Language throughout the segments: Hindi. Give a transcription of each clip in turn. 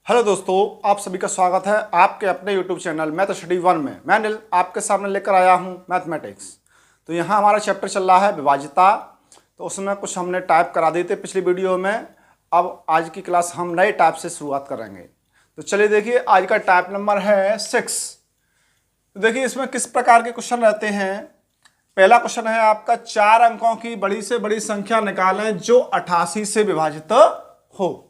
हेलो दोस्तों, आप सभी का स्वागत है आपके अपने YouTube चैनल मैथ स्टडी 1 में। मैं अनिल आपके सामने लेकर आया हूं मैथमेटिक्स। तो यहाँ हमारा चैप्टर चल रहा है विभाज्यता। तो उसमें कुछ हमने टाइप करा दिए थे पिछली वीडियो में। अब आज की क्लास हम नए टाइप से शुरुआत करेंगे। तो चलिए देखिए, आज का टाइप नंबर है 6। तो देखिए इसमें किस प्रकार के क्वेश्चन रहते हैं। पहला क्वेश्चन है आपका 4 अंकों की बड़ी से बड़ी संख्या निकालें जो 88 से विभाजित हो।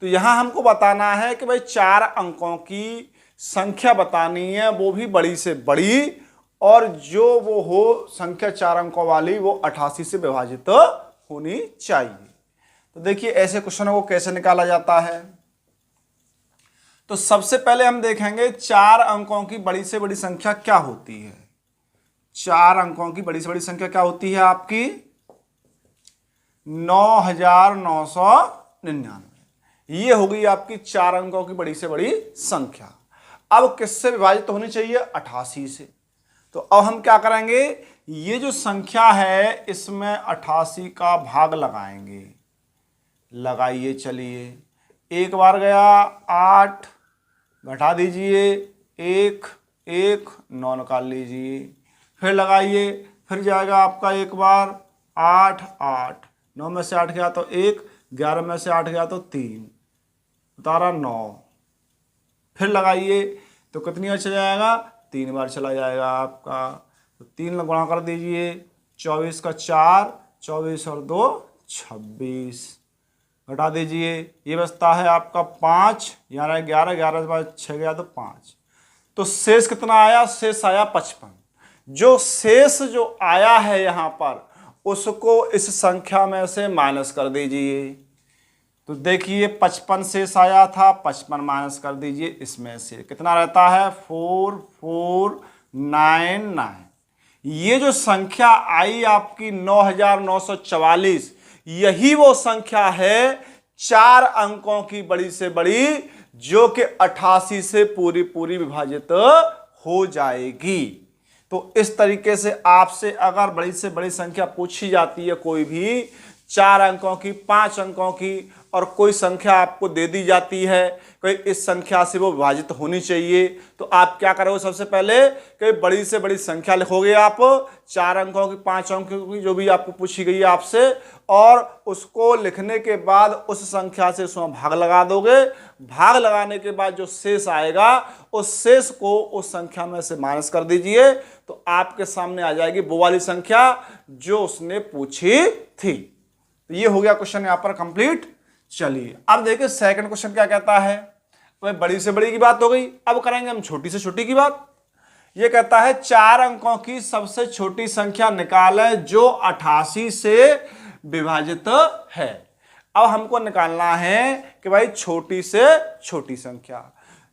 तो यहां हमको बताना है कि भाई 4 अंकों की संख्या बतानी है, वो भी बड़ी से बड़ी, और जो वो हो संख्या 4 अंकों वाली वो 88 से विभाजित होनी चाहिए। तो देखिए ऐसे क्वेश्चनों को कैसे निकाला जाता है। तो सबसे पहले हम देखेंगे 4 अंकों की बड़ी से बड़ी संख्या क्या होती है। 4 अंकों की बड़ी से बड़ी संख्या क्या होती है आपकी 9999। ये हो गई आपकी 4 अंकों की बड़ी से बड़ी संख्या। अब किससे विभाजित होनी चाहिए 88 से। तो अब हम क्या करेंगे, ये जो संख्या है इसमें 88 का भाग लगाएंगे। लगाइए, चलिए एक बार गया 8, घटा दीजिए 1 1 9 निकाल लीजिए, फिर लगाइए, फिर जाएगा आपका एक बार 8 8, 9 में से 8 गया तो 1, 11 में से 8 गया तो 3, 9, फिर लगाइए तो कितनी बार चला जाएगा 3 बार चला जाएगा आपका। तो 3 गुणा कर दीजिए, 24 का 4, 24 और 2 26, घटा दीजिए, ये बचता है आपका 5, 11 11, 11 के बाद 6 गया तो 5। तो शेष कितना आया, शेष आया 55। जो शेष जो आया है यहाँ पर उसको इस संख्या में से माइनस कर दीजिए। तो देखिए 55 शेष आया था, 55 माइनस कर दीजिए, इसमें से कितना रहता है 4499। ये जो संख्या आई आपकी 9944, यही वो संख्या है 4 अंकों की बड़ी से बड़ी जो कि 88 से पूरी पूरी विभाजित हो जाएगी। तो इस तरीके से आपसे अगर बड़ी से बड़ी संख्या पूछी जाती है, कोई भी 4 अंकों की, 5 अंकों की, और कोई संख्या आपको दे दी जाती है कि इस संख्या से वो विभाजित होनी चाहिए, तो आप क्या करोगे, सबसे पहले कि बड़ी से बड़ी संख्या लिखोगे आप 4 अंकों की, 5 अंकों की, जो भी आपको पूछी गई है आपसे, और उसको लिखने के बाद उस संख्या से उसमें भाग लगा दोगे। भाग लगाने के बाद जो शेष आएगा उस शेष को उस संख्या में से माइनस कर दीजिए, तो आपके सामने आ जाएगी वो वाली संख्या जो उसने पूछी थी। तो ये हो गया क्वेश्चन यहाँ पर कंप्लीट। चलिए अब देखिए सेकंड क्वेश्चन क्या कहता है। तो बड़ी से बड़ी की बात हो गई, अब करेंगे हम छोटी से छोटी की बात। ये कहता है 4 अंकों की सबसे छोटी संख्या निकालें जो 88 से विभाजित है। अब हमको निकालना है कि भाई छोटी से छोटी संख्या।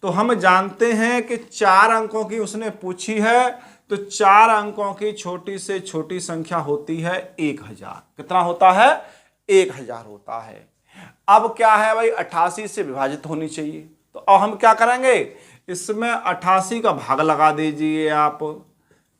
तो हम जानते हैं कि 4 अंकों की उसने पूछी है, तो 4 अंकों की छोटी से छोटी संख्या होती है 1000। कितना होता है 1000 होता है। अब क्या है भाई 88 से विभाजित होनी चाहिए, तो अब हम क्या करेंगे, इसमें 88 का भाग लगा दीजिए आप।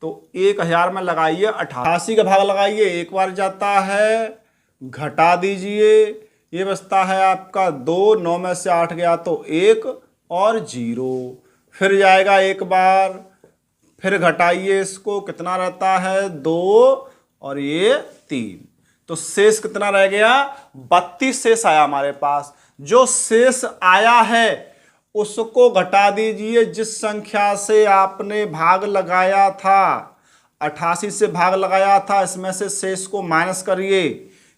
तो 1000 में लगाइए 88 का भाग लगाइए, एक बार जाता है, घटा दीजिए, ये बचता है आपका 2, 9 में से 8 गया तो 1 और 0, फिर जाएगा एक बार, फिर घटाइए इसको, कितना रहता है 2 और ये 3। तो शेष कितना रह गया 32 शेष आया हमारे पास। जो शेष आया है उसको घटा दीजिए जिस संख्या से आपने भाग लगाया था, 88 से भाग लगाया था, इसमें से शेष को माइनस करिए,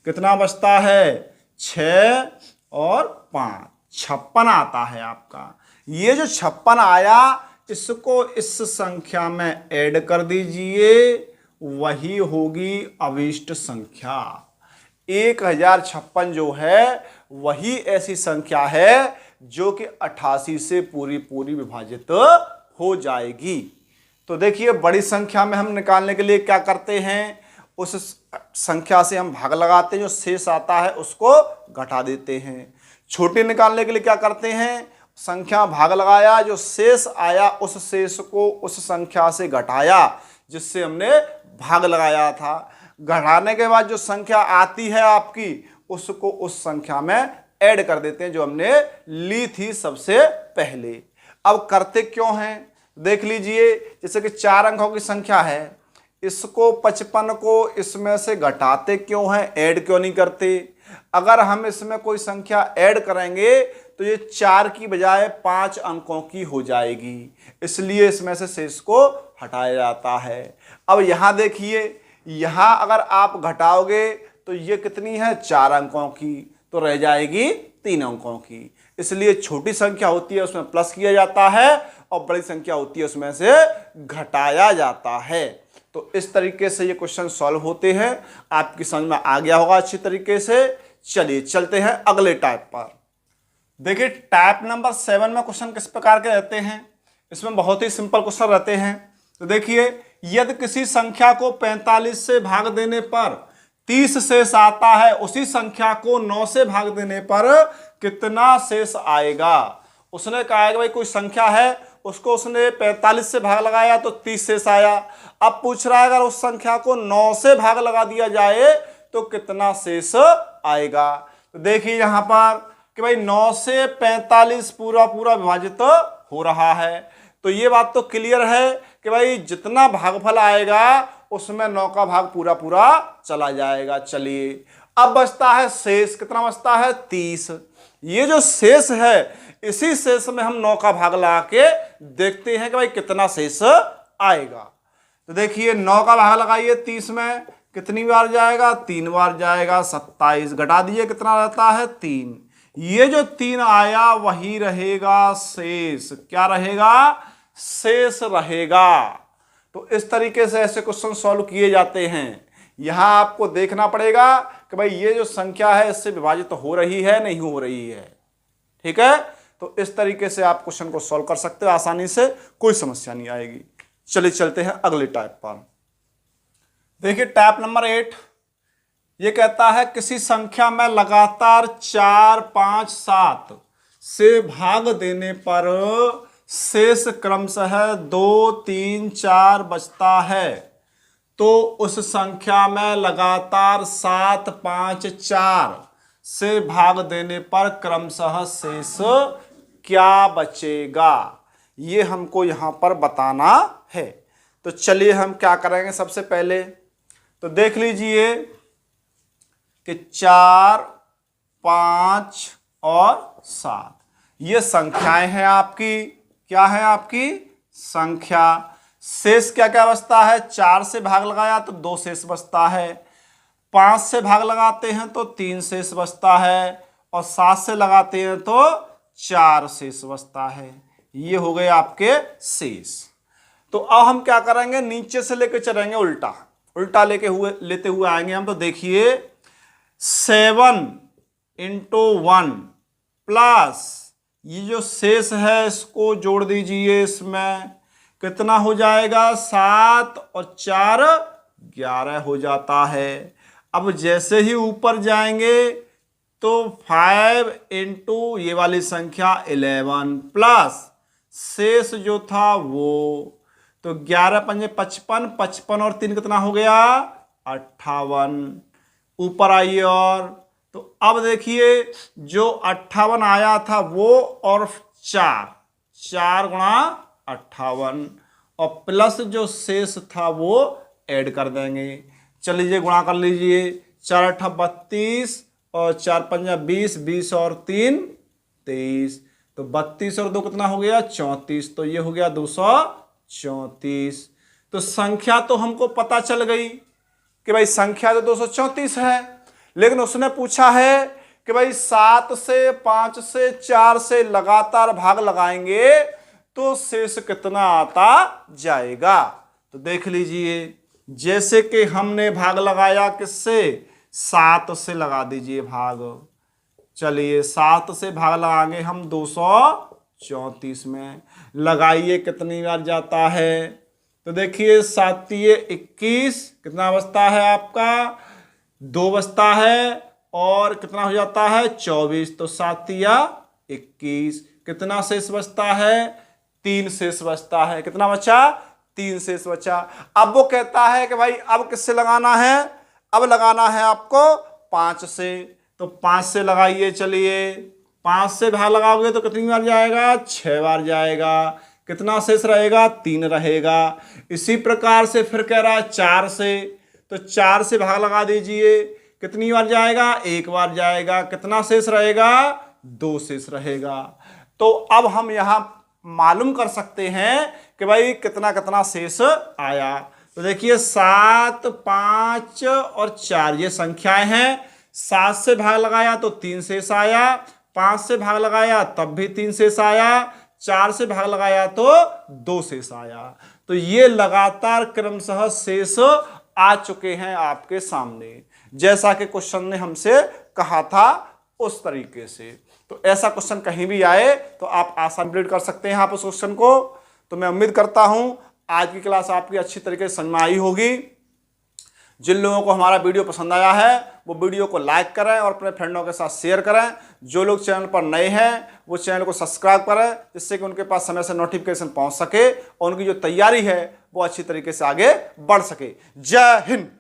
कितना बचता है 6 और 5, 56 आता है आपका। ये जो 56 आया इसको इस संख्या में ऐड कर दीजिए, वही होगी अभीष्ट संख्या। 1056 जो है वही ऐसी संख्या है जो कि 88 से पूरी पूरी विभाजित हो जाएगी। तो देखिए बड़ी संख्या में हम निकालने के लिए क्या करते हैं, उस संख्या से हम भाग लगाते हैं, जो शेष आता है उसको घटा देते हैं। छोटी निकालने के लिए क्या करते हैं, संख्या भाग लगाया, जो शेष आया उस शेष को उस संख्या से घटाया जिससे हमने भाग लगाया था। घटाने के बाद जो संख्या आती है आपकी उसको उस संख्या में ऐड कर देते हैं जो हमने ली थी सबसे पहले। अब करते क्यों हैं देख लीजिए, जैसे कि 4 अंकों की संख्या है, इसको 55 को इसमें से घटाते क्यों हैं, ऐड क्यों नहीं करते। अगर हम इसमें कोई संख्या ऐड करेंगे तो ये 4 की बजाय 5 अंकों की हो जाएगी, इसलिए इसमें से शेष को हटाया जाता है। अब यहां देखिए, यहां अगर आप घटाओगे तो ये कितनी है 4 अंकों की, तो रह जाएगी 3 अंकों की। इसलिए छोटी संख्या होती है उसमें प्लस किया जाता है और बड़ी संख्या होती है उसमें से घटाया जाता है। तो इस तरीके से ये क्वेश्चन सॉल्व होते हैं। आपकी समझ में आ गया होगा अच्छी तरीके से। चलिए चलते हैं अगले टाइप पर। देखिए टाइप नंबर 7 में क्वेश्चन किस प्रकार के रहते हैं। इसमें बहुत ही सिंपल क्वेश्चन रहते हैं। तो देखिए, यदि किसी संख्या को 45 से भाग देने पर 30 शेष आता है, उसी संख्या को 9 से भाग देने पर कितना शेष आएगा। उसने कहा है कि भाई कोई संख्या है, उसको उसने 45 से भाग लगाया तो 30 शेष आया। अब पूछ रहा है अगर उस संख्या को 9 से भाग लगा दिया जाए तो कितना शेष आएगा। तो देखिए यहां पर कि भाई 9 से 45 पूरा पूरा विभाजित हो रहा है, तो ये बात तो क्लियर है कि भाई जितना भागफल आएगा उसमें 9 का भाग पूरा पूरा चला जाएगा। चलिए अब बचता है शेष, कितना बचता है 30। ये जो शेष है इसी शेष में हम 9 का भाग लगा के देखते हैं कि भाई कितना शेष आएगा। तो देखिए 9 का भाग लगाइए 30 में, कितनी बार जाएगा 3 बार जाएगा, 27 घटा दीजिए कितना रहता है 3। ये जो 3 आया वही रहेगा शेष, क्या रहेगा शेष रहेगा। तो इस तरीके से ऐसे क्वेश्चन सॉल्व किए जाते हैं। यहां आपको देखना पड़ेगा कि भाई ये जो संख्या है इससे विभाजित तो हो रही है नहीं हो रही है, ठीक है। तो इस तरीके से आप क्वेश्चन को सॉल्व कर सकते हो आसानी से, कोई समस्या नहीं आएगी। चलिए चलते हैं अगले टाइप पर। देखिए टाइप नंबर 8 ये कहता है किसी संख्या में लगातार 4, 5, 7 से भाग देने पर शेष क्रमशः 2, 3, 4 बचता है, तो उस संख्या में लगातार 7, 5, 4 से भाग देने पर क्रमशः शेष क्या बचेगा, ये हमको यहां पर बताना है। तो चलिए हम क्या करेंगे, सबसे पहले तो देख लीजिए कि 4, 5 और 7 ये संख्याएं हैं आपकी, क्या है आपकी संख्या। शेष क्या क्या बचता है, 4 से भाग लगाया तो 2 शेष बचता है, 5 से भाग लगाते हैं तो 3 शेष बचता है, और 7 से लगाते हैं तो 4 शेष बचता है। ये हो गए आपके शेष। तो अब हम क्या करेंगे, नीचे से लेके चलेंगे उल्टा, उल्टा लेते हुए आएंगे हम। तो देखिए 7 × 1 प्लस ये जो शेष है इसको जोड़ दीजिए, इसमें कितना हो जाएगा 7 और 4 11 हो जाता है। अब जैसे ही ऊपर जाएंगे तो 5 × ये वाली संख्या 11 प्लस शेष जो था वो, तो 11 × 5 = 55, 55 और 3 कितना हो गया 58। ऊपर आइए और तो अब देखिए जो 58 आया था वो और 4 × 58 और प्लस जो शेष था वो ऐड कर देंगे। चलिए गुणा कर लीजिए, 4 × 8 = 32 और 4 × 5 = 20, 20 और 3 23, तो 32 और 2 कितना हो गया 34, तो ये हो गया 234। तो संख्या तो हमको पता चल गई कि भाई संख्या तो 234 है, लेकिन उसने पूछा है कि भाई 7 से 5 से 4 से लगातार भाग लगाएंगे तो शेष कितना आता जाएगा। तो देख लीजिए, जैसे कि हमने भाग लगाया किससे 7 से लगा दीजिए भाग। चलिए 7 से भाग लगाएंगे हम 234 में, लगाइए कितनी बार जाता है। तो देखिए 7 × 21 कितना बचता है आपका 2 बचता है, और कितना हो जाता है 24, तो 7 × 21 कितना शेष बचता है 3 शेष बचता है। कितना बचा 3 शेष बचा। अब वो कहता है कि भाई अब किससे लगाना है, अब लगाना है आपको 5 से। तो 5 से लगाइए, चलिए 5 से भाग लगाओगे तो कितनी बार जाएगा, 6 बार जाएगा। कितना शेष रहेगा, 3 रहेगा। इसी प्रकार से फिर कह रहा है 4 से, तो 4 से भाग लगा दीजिए, कितनी बार जाएगा, 1 बार जाएगा। कितना शेष रहेगा, 2 शेष रहेगा। तो अब हम यहां मालूम कर सकते हैं कि भाई कितना कितना शेष आया। तो देखिए 7, 5 और 4 ये संख्याएं हैं। 7 से भाग लगाया तो 3 शेष आया, 5 से भाग लगाया तब भी 3 शेष आया, 4 से भाग लगाया तो 2 शेष आया। तो ये लगातार क्रमशः शेष आ चुके हैं आपके सामने, जैसा कि क्वेश्चन ने हमसे कहा था उस तरीके से। तो ऐसा क्वेश्चन कहीं भी आए तो आप आसान कंप्लीट कर सकते हैं आप उस क्वेश्चन को। तो मैं उम्मीद करता हूं आज की क्लास आपकी अच्छी तरीके से समझ में आई होगी। जिन लोगों को हमारा वीडियो पसंद आया है वो वीडियो को लाइक करें और अपने फ्रेंडों के साथ शेयर करें। जो लोग चैनल पर नए हैं वो चैनल को सब्सक्राइब करें, जिससे कि उनके पास समय से नोटिफिकेशन पहुंच सके और उनकी जो तैयारी है वो अच्छी तरीके से आगे बढ़ सके। जय हिंद।